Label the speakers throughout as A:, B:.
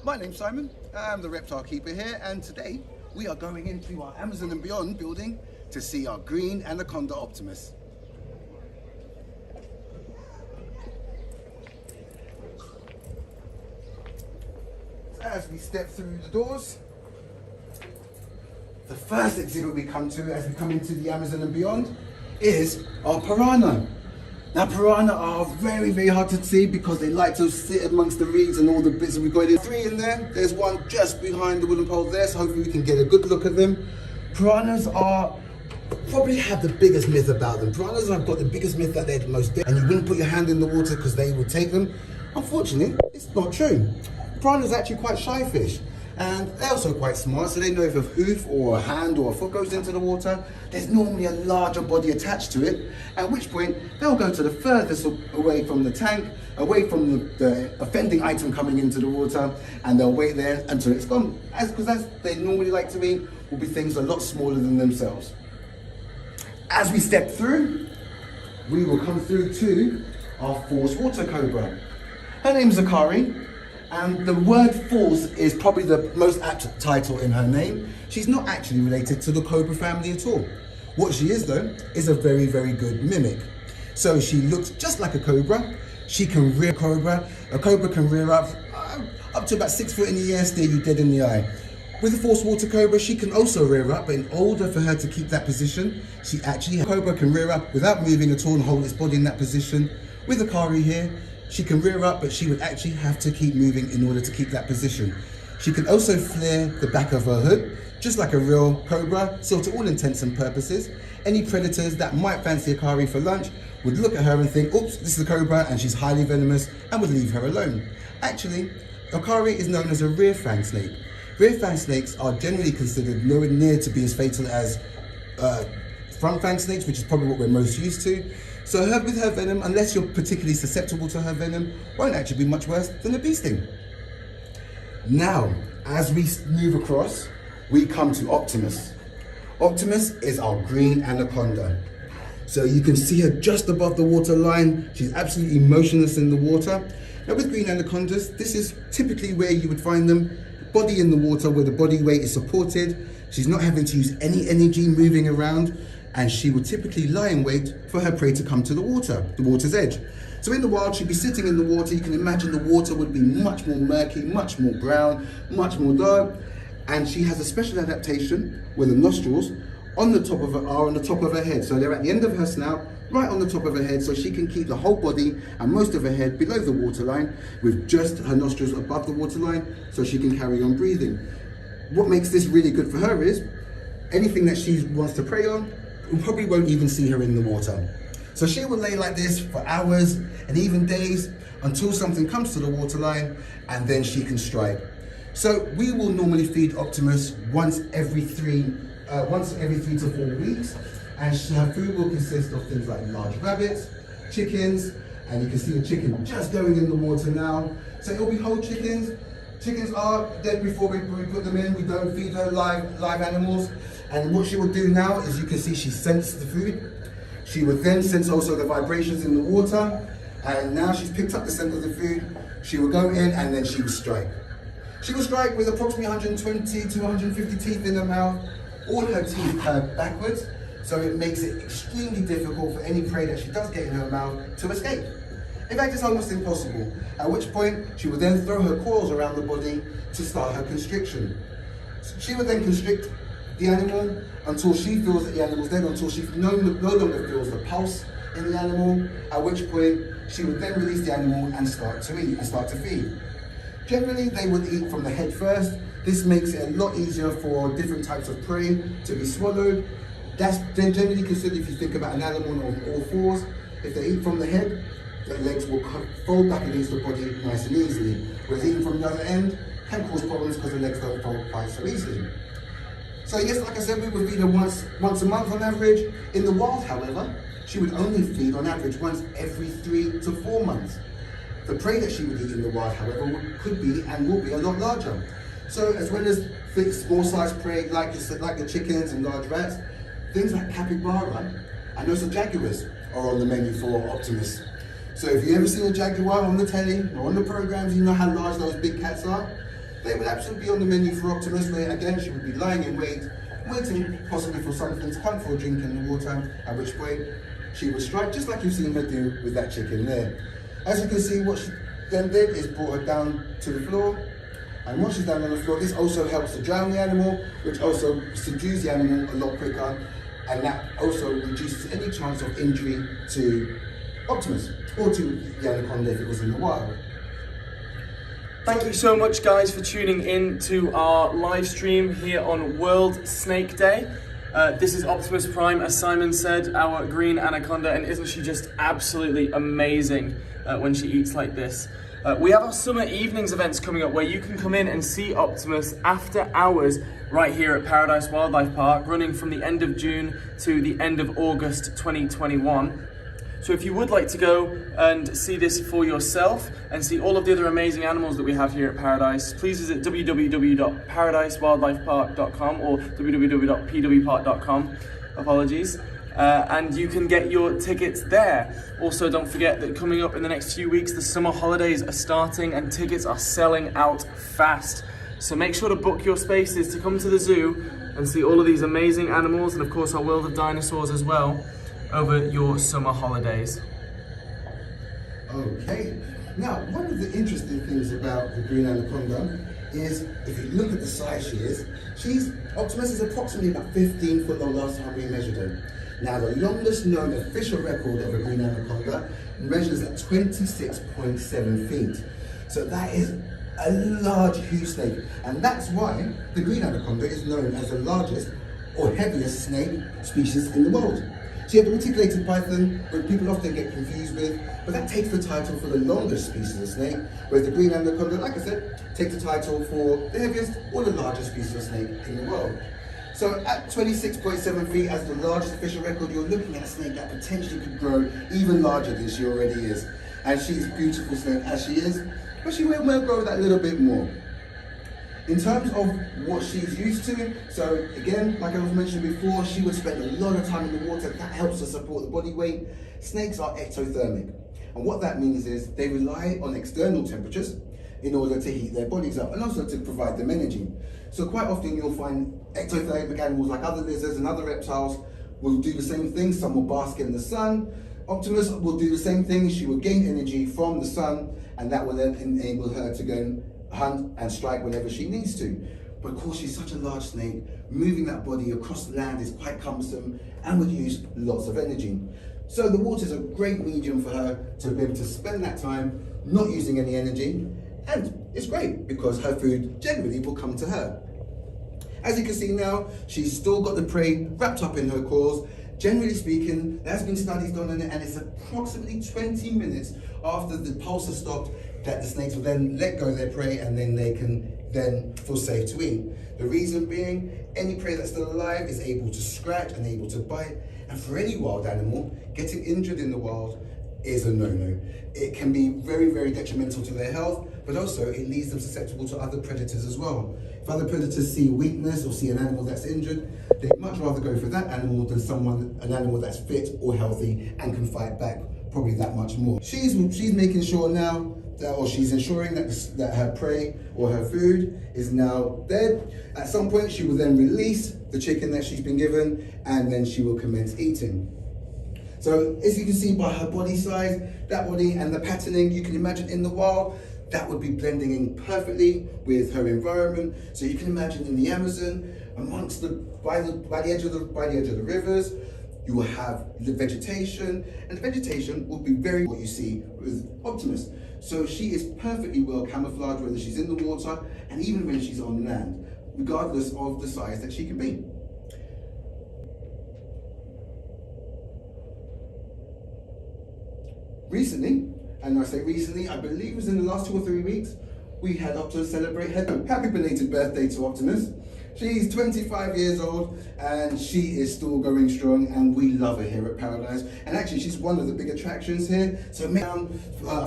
A: My name's Simon, I'm the reptile keeper here, and today we are going into our Amazon and Beyond building to see our Green Anaconda Optimus. As we step through the doors, the first exhibit we come to as we come into the Amazon and Beyond is our Piranha. Now Piranha are very, very hard to see because they like to sit amongst the reeds and all the bits that we've got. There's three in there, there's one just behind the wooden pole there, so hopefully we can get a good look at them. Piranhas probably have the biggest myth about them. Piranhas have got the biggest myth that they're the most dead and you wouldn't put your hand in the water because they would take them. Unfortunately, it's not true. Piranhas are actually quite shy fish. And they're also quite smart, so they know if a hoof or a hand or a foot goes into the water, there's normally a larger body attached to it, at which point they'll go to the furthest away from the tank, away from the offending item coming into the water, and they'll wait there until it's gone. Because as they normally like to eat, will be things a lot smaller than themselves. As we step through, we will come through to our force water cobra. Her name's Zakari. And the word force is probably the most apt title in her name. She's not actually related to the cobra family at all. What she is though, is a very, very good mimic. So she looks just like a cobra. She can rear cobra. A cobra can rear up to about 6 foot in the air, stare you dead in the eye. With a force water cobra, she can also rear up, but in order for her to keep that position, a cobra can rear up without moving at all and hold its body in that position. With a Kari here, she can rear up, but she would actually have to keep moving in order to keep that position. She can also flare the back of her hood, just like a real cobra, so to all intents and purposes, any predators that might fancy a Kari for lunch would look at her and think, oops, this is a cobra and she's highly venomous, and would leave her alone. Actually, a Kari is known as a rear fang snake. Rear fang snakes are generally considered nowhere near to be as fatal as front fang snakes, which is probably what we're most used to. So with her venom, unless you're particularly susceptible to her venom, won't actually be much worse than a bee sting. Now, as we move across, we come to Optimus. Optimus is our Green Anaconda. So you can see her just above the water line. She's absolutely motionless in the water. Now with Green Anacondas, this is typically where you would find them, body in the water where the body weight is supported. She's not having to use any energy moving around, and she would typically lie in wait for her prey to come to the water's edge. So in the wild, she'd be sitting in the water. You can imagine the water would be much more murky, much more brown, much more dark. And she has a special adaptation where the nostrils on the top of her are on the top of her head. So they're at the end of her snout, right on the top of her head, so she can keep the whole body and most of her head below the waterline with just her nostrils above the waterline so she can carry on breathing. What makes this really good for her is anything that she wants to prey on, we probably won't even see her in the water. So she will lay like this for hours and even days until something comes to the waterline, and then she can strike. So we will normally feed Optimus once every 3 to 4 weeks, and her food will consist of things like large rabbits, chickens, and you can see the chicken just going in the water now. So it'll be whole chickens. Chickens are dead before we put them in. We don't feed her live animals. And what she will do now is, you can see she scents the food. She would then sense also the vibrations in the water. And now she's picked up the scent of the food. She will go in and then she will strike. She will strike with approximately 120 to 150 teeth in her mouth. All her teeth curve backwards, so it makes it extremely difficult for any prey that she does get in her mouth to escape. In fact, it's almost impossible, at which point she would then throw her claws around the body to start her constriction. She would then constrict the animal until she feels that the animal's dead, until she no longer feels the pulse in the animal, at which point she would then release the animal and start to eat and start to feed. Generally, they would eat from the head first. This makes it a lot easier for different types of prey to be swallowed. That's then generally considered, if you think about an animal on all fours, if they eat from the head, their legs will fold back against the body nice and easily. Whereas eating from the other end can cause problems because the legs don't fold quite so easily. So yes, like I said, we would feed her once a month on average. In the wild, however, she would only feed on average once every 3 to 4 months. The prey that she would eat in the wild, however, could be and will be a lot larger. So as well as big, small-sized prey like the chickens and large rats, things like capybara and also jaguars are on the menu for Optimus. So if you've ever seen a jaguar on the telly or on the programs, you know how large those big cats are. they would absolutely be on the menu for Optimus, where again she would be lying in wait, waiting possibly for something to come for a drink in the water, at which point she would strike, just like you've seen her do with that chicken there. As you can see, what she then did is brought her down to the floor, and once she's down on the floor, this also helps to drown the animal, which also subdues the animal a lot quicker, and that also reduces any chance of injury to Optimus, or to the anaconda if it was in the wild.
B: Thank you so much, guys, for tuning in to our live stream here on World Snake Day. This is Optimus Prime, as Simon said, our green anaconda, and isn't she just absolutely amazing when she eats like this? We have our summer evenings events coming up where you can come in and see Optimus after hours right here at Paradise Wildlife Park, running from the end of June to the end of August 2021. So if you would like to go and see this for yourself and see all of the other amazing animals that we have here at Paradise, please visit www.paradisewildlifepark.com or www.pwpark.com, apologies, and you can get your tickets there. Also, don't forget that coming up in the next few weeks, the summer holidays are starting and tickets are selling out fast. So make sure to book your spaces to come to the zoo and see all of these amazing animals, and of course our world of dinosaurs as well, over your summer holidays.
A: Okay, now one of the interesting things about the green anaconda is, if you look at the size Optimus is approximately about 15 foot long last time we measured her. Now the longest known official record of a green anaconda measures at 26.7 feet. So that is a large, huge snake, and that's why the green anaconda is known as the largest or heaviest snake species in the world. So you have the reticulated python, which people often get confused with, but that takes the title for the longest species of snake, whereas the green anaconda, like I said, takes the title for the heaviest or the largest species of snake in the world. So at 26.7 feet as the largest official record, you're looking at a snake that potentially could grow even larger than she already is. And she's a beautiful snake as she is, but she will grow that little bit more. In terms of what she's used to, so again, like I was mentioning before, she would spend a lot of time in the water. That helps to support the body weight. Snakes are ectothermic, and what that means is they rely on external temperatures in order to heat their bodies up and also to provide them energy. So quite often you'll find ectothermic animals like other lizards and other reptiles will do the same thing. Some will bask in the sun. Optimus will do the same thing. She will gain energy from the sun, and that will then enable her to go and hunt and strike whenever she needs to. But of course, she's such a large snake, moving that body across the land is quite cumbersome and would use lots of energy. So the water is a great medium for her to be able to spend that time not using any energy, and it's great because her food generally will come to her. As you can see now, she's still got the prey wrapped up in her claws. Generally speaking, there has been studies done on it, and it's approximately 20 minutes after the pulse has stopped that the snakes will then let go of their prey, and then they can then feel safe to eat. The reason being, any prey that's still alive is able to scratch and able to bite, and for any wild animal, getting injured in the wild is a no-no. It can be very, very detrimental to their health, but also it leaves them susceptible to other predators as well. If other predators see weakness or see an animal that's injured, they'd much rather go for that animal than an animal that's fit or healthy and can fight back probably that much more. She's making sure now she's ensuring that her prey or her food is now dead. At some point, she will then release the chicken that she's been given, and then she will commence eating. So as you can see by her body size, that body and the patterning, you can imagine in the wild, that would be blending in perfectly with her environment. So you can imagine in the Amazon, by the edge of the rivers, you will have the vegetation, and the vegetation will be very what you see with Optimus. So she is perfectly well camouflaged, whether she's in the water and even when she's on land, regardless of the size that she can be. Recently, and I say recently, I believe it was in the last 2 or 3 weeks, we had Optimus celebrate her happy belated birthday to Optimus. She's 25 years old and she is still going strong, and we love her here at Paradise. And actually, she's one of the big attractions here. So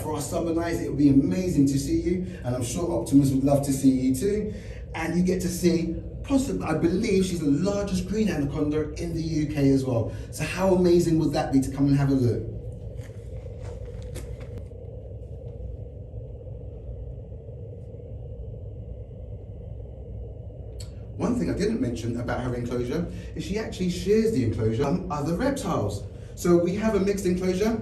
A: for our summer nights, it would be amazing to see you, and I'm sure Optimus would love to see you too. And you get to see, possibly, I believe she's the largest green anaconda in the UK as well. So how amazing would that be to come and have a look? One thing I didn't mention about her enclosure is she actually shares the enclosure with other reptiles. So we have a mixed enclosure,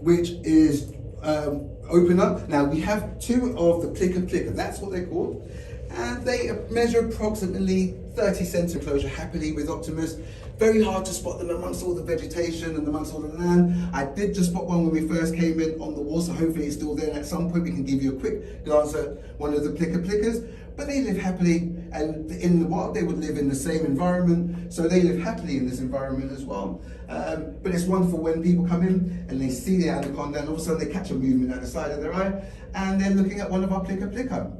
A: which is open up. Now we have two of the plicker, that's what they're called. And they measure approximately 30 centimeters enclosure happily with Optimus. Very hard to spot them amongst all the vegetation and amongst all the land. I did just spot one when we first came in on the wall, so hopefully it's still there. And at some point we can give you a quick glance at one of the plickers. But they live happily, and in the wild they would live in the same environment. So they live happily in this environment as well. But it's wonderful when people come in and they see the anaconda and all of a sudden they catch a movement at the side of their eye and they're looking at one of our plicker.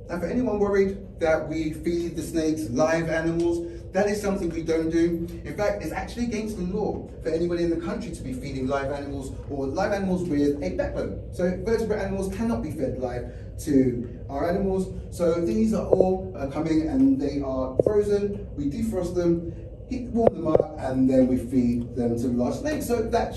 A: Now, for anyone worried that we feed the snakes live animals, that is something we don't do. In fact, it's actually against the law for anyone in the country to be feeding live animals or live animals with a backbone. So vertebrate animals cannot be fed live to our animals. So these are all coming and they are frozen. We defrost them, warm them up, and then we feed them to the large snakes. So that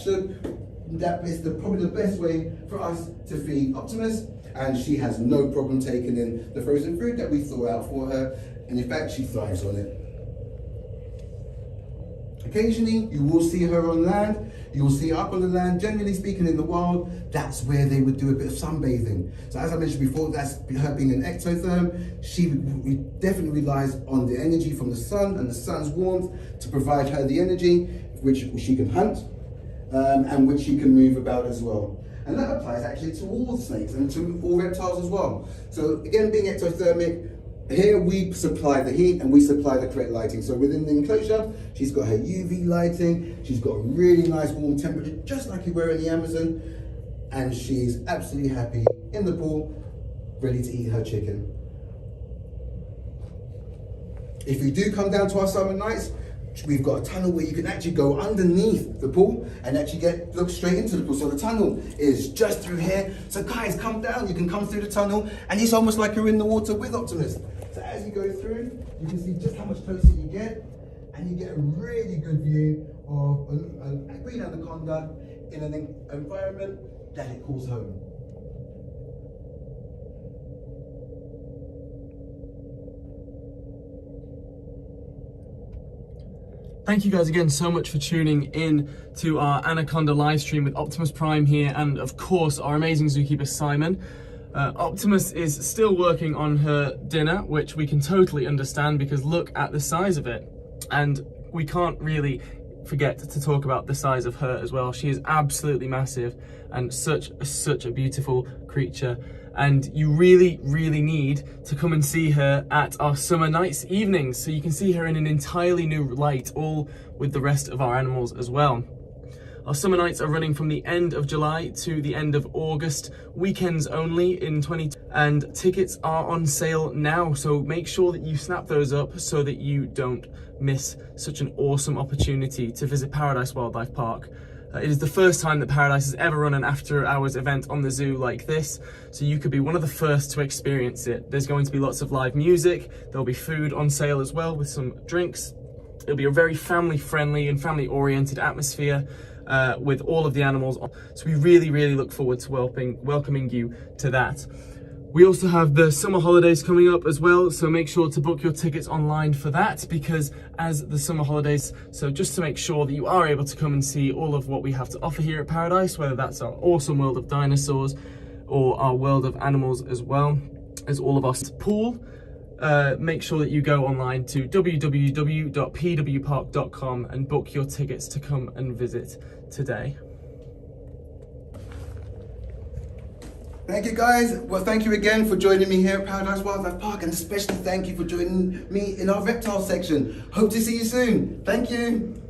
A: is probably the best way for us to feed Optimus. And she has no problem taking in the frozen food that we thaw out for her, and in fact she thrives on it. Occasionally you will see her on land, you will see her up on the land. Generally speaking, in the wild, that's where they would do a bit of sunbathing. So as I mentioned before, that's her being an ectotherm. She definitely relies on the energy from the sun and the sun's warmth to provide her the energy which she can hunt and which she can move about as well. And that applies actually to all snakes and to all reptiles as well. So again, being ectothermic, here we supply the heat and we supply the correct lighting. So within the enclosure, she's got her UV lighting, she's got a really nice warm temperature, just like you wear in the Amazon, and she's absolutely happy in the pool, ready to eat her chicken. If you do come down to our summer nights, we've got a tunnel where you can actually go underneath the pool and actually look straight into the pool. So the tunnel is just through here. So guys, come down, you can come through the tunnel and it's almost like you're in the water with Optimus. So as you go through, you can see just how much closer you get, and you get a really good view of a green anaconda in an environment that it calls home.
B: Thank you guys again so much for tuning in to our Anaconda live stream with Optimus Prime here, and of course our amazing zookeeper Simon. Optimus is still working on her dinner, which we can totally understand because look at the size of it. And we can't really forget to talk about the size of her as well. She is absolutely massive and such a beautiful creature. And you really need to come and see her at our summer nights evenings, so you can see her in an entirely new light, all with the rest of our animals as well. Our summer nights are running from the end of July to the end of August, weekends only in 2020, and tickets are on sale now, so make sure that you snap those up so that you don't miss such an awesome opportunity to visit Paradise Wildlife Park. It is the first time that Paradise has ever run an after-hours event on the zoo like this, so you could be one of the first to experience it. There's going to be lots of live music, there'll be food on sale as well with some drinks. It'll be a very family-friendly and family-oriented atmosphere with all of the animals. So we really look forward to welcoming you to that. We also have the summer holidays coming up as well, so make sure to book your tickets online for that, because as the summer holidays, so just to make sure that you are able to come and see all of what we have to offer here at Paradise, whether that's our awesome world of dinosaurs or our world of animals as well as all of our pool, make sure that you go online to www.pwpark.com and book your tickets to come and visit today.
A: Thank you guys. Well, thank you again for joining me here at Paradise Wildlife Park, and especially thank you for joining me in our reptile section. Hope to see you soon. Thank you.